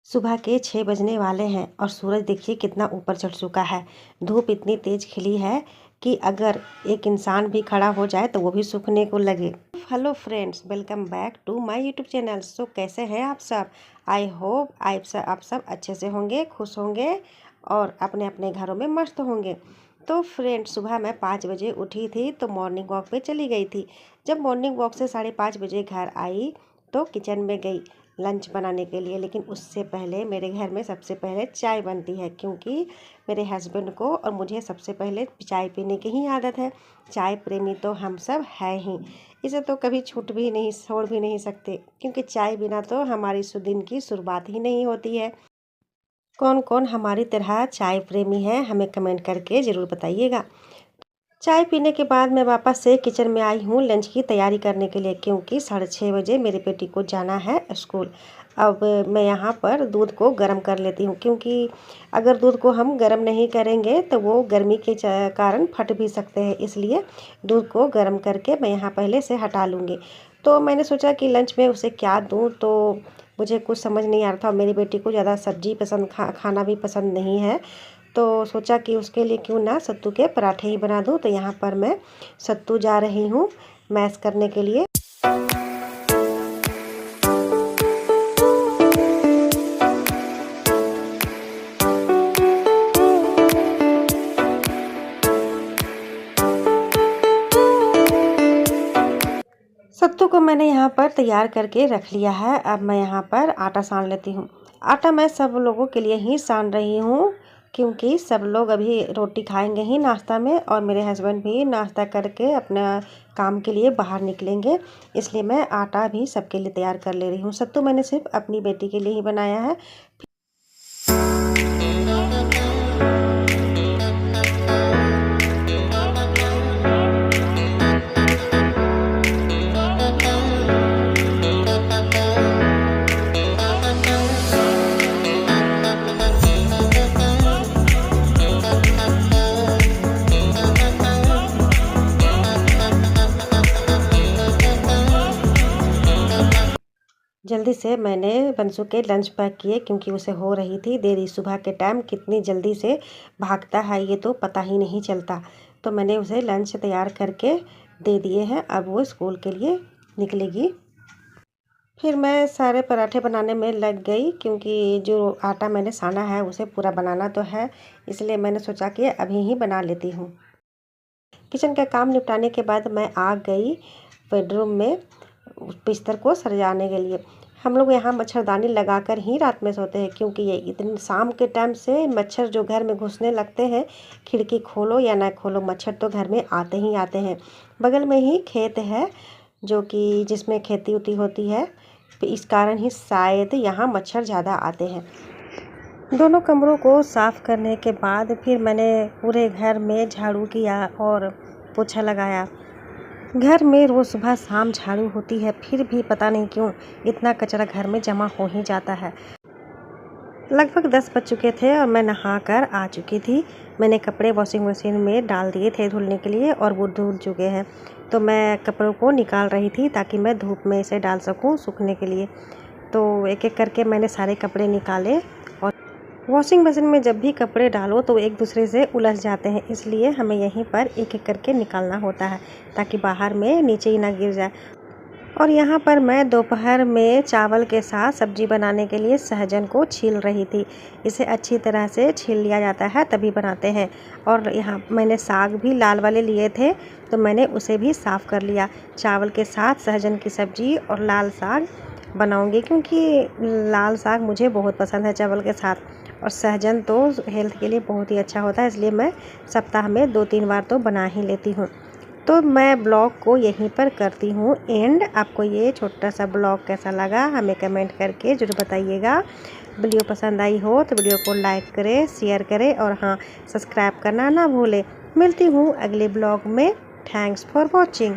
सुबह के 6 बजने वाले हैं और सूरज देखिए कितना ऊपर चढ़ चुका है। धूप इतनी तेज खिली है कि अगर एक इंसान भी खड़ा हो जाए तो वो भी सूखने को लगे। Hello friends, welcome back to my YouTube channel. So कैसे हैं आप सब? आई होप आप सब अच्छे से होंगे, खुश होंगे और अपने अपने घरों में मस्त होंगे। तो फ्रेंड्स, सुबह मैं 5 बजे उठी थी तो मॉर्निंग वॉक पे चली गई थी। जब मॉर्निंग वॉक से 5:30 बजे घर आई तो किचन में गई लंच बनाने के लिए। लेकिन उससे पहले मेरे घर में सबसे पहले चाय बनती है, क्योंकि मेरे हस्बैंड को और मुझे सबसे पहले चाय पीने की ही आदत है। चाय प्रेमी तो हम सब है ही, इसे तो कभी छोड़ भी नहीं सकते, क्योंकि चाय बिना तो हमारी दिन की शुरुआत ही नहीं होती है। कौन कौन हमारी तरह चाय प्रेमी है, हमें कमेंट करके ज़रूर बताइएगा। चाय पीने के बाद मैं वापस से किचन में आई हूँ लंच की तैयारी करने के लिए, क्योंकि 6:30 बजे मेरी बेटी को जाना है स्कूल। अब मैं यहाँ पर दूध को गर्म कर लेती हूँ, क्योंकि अगर दूध को हम गर्म नहीं करेंगे तो वो गर्मी के कारण फट भी सकते हैं। इसलिए दूध को गर्म करके मैं यहाँ पहले से हटा लूँगी। तो मैंने सोचा कि लंच में उसे क्या दूँ, तो मुझे कुछ समझ नहीं आ रहा था। मेरी बेटी को ज़्यादा सब्जी पसंद खाना भी पसंद नहीं है, तो सोचा कि उसके लिए क्यों ना सत्तू के पराठे ही बना दूं। तो यहाँ पर मैं सत्तू जा रही हूँ मैश करने के लिए। सत्तू को मैंने यहाँ पर तैयार करके रख लिया है। अब मैं यहाँ पर आटा सान लेती हूँ। आटा मैं सब लोगों के लिए ही सान रही हूँ, क्योंकि सब लोग अभी रोटी खाएंगे ही नाश्ता में, और मेरे हस्बैंड भी नाश्ता करके अपना काम के लिए बाहर निकलेंगे। इसलिए मैं आटा भी सबके लिए तैयार कर ले रही हूँ। सत्तू मैंने सिर्फ अपनी बेटी के लिए ही बनाया है। जल्दी से मैंने बंसू के लंच पैक किए, क्योंकि उसे हो रही थी देरी। सुबह के टाइम कितनी जल्दी से भागता है ये तो पता ही नहीं चलता। तो मैंने उसे लंच तैयार करके दे दिए हैं। अब वो स्कूल के लिए निकलेगी। फिर मैं सारे पराठे बनाने में लग गई, क्योंकि जो आटा मैंने साना है उसे पूरा बनाना तो है। इसलिए मैंने सोचा कि अभी ही बना लेती हूँ। किचन का काम निपटाने के बाद मैं आ गई बेडरूम में बिस्तर को सजाने के लिए। हम लोग यहाँ मच्छरदानी लगाकर ही रात में सोते हैं, क्योंकि ये इतने शाम के टाइम से मच्छर जो घर में घुसने लगते हैं। खिड़की खोलो या ना खोलो, मच्छर तो घर में आते ही आते हैं। बगल में ही खेत है, जो कि जिसमें खेती उती होती है, तो इस कारण ही शायद यहाँ मच्छर ज़्यादा आते हैं। दोनों कमरों को साफ़ करने के बाद फिर मैंने पूरे घर में झाड़ू किया और पोछा लगाया। घर में रोज़ सुबह शाम झाड़ू होती है, फिर भी पता नहीं क्यों इतना कचरा घर में जमा हो ही जाता है। लगभग 10 बज चुके थे और मैं नहाकर आ चुकी थी। मैंने कपड़े वॉशिंग मशीन में डाल दिए थे धुलने के लिए, और वो धुल चुके हैं। तो मैं कपड़ों को निकाल रही थी ताकि मैं धूप में इसे डाल सकूं सूखने के लिए। तो एक एक करके मैंने सारे कपड़े निकाले। और वॉशिंग मशीन में जब भी कपड़े डालो तो एक दूसरे से उलझ जाते हैं, इसलिए हमें यहीं पर एक एक करके निकालना होता है, ताकि बाहर में नीचे ही ना गिर जाए। और यहाँ पर मैं दोपहर में चावल के साथ सब्जी बनाने के लिए सहजन को छील रही थी। इसे अच्छी तरह से छील लिया जाता है तभी बनाते हैं। और यहाँ मैंने साग भी लाल वाले लिए थे, तो मैंने उसे भी साफ़ कर लिया। चावल के साथ सहजन की सब्ज़ी और लाल साग बनाऊंगी, क्योंकि लाल साग मुझे बहुत पसंद है चावल के साथ, और सहजन तो हेल्थ के लिए बहुत ही अच्छा होता है। इसलिए मैं सप्ताह में 2-3 बार तो बना ही लेती हूँ। तो मैं ब्लॉग को यहीं पर करती हूँ एंड। आपको ये छोटा सा ब्लॉग कैसा लगा हमें कमेंट करके ज़रूर बताइएगा। वीडियो पसंद आई हो तो वीडियो को लाइक करें, शेयर करें, और हाँ, सब्सक्राइब करना ना भूलें। मिलती हूँ अगले ब्लॉग में। Thanks for watching.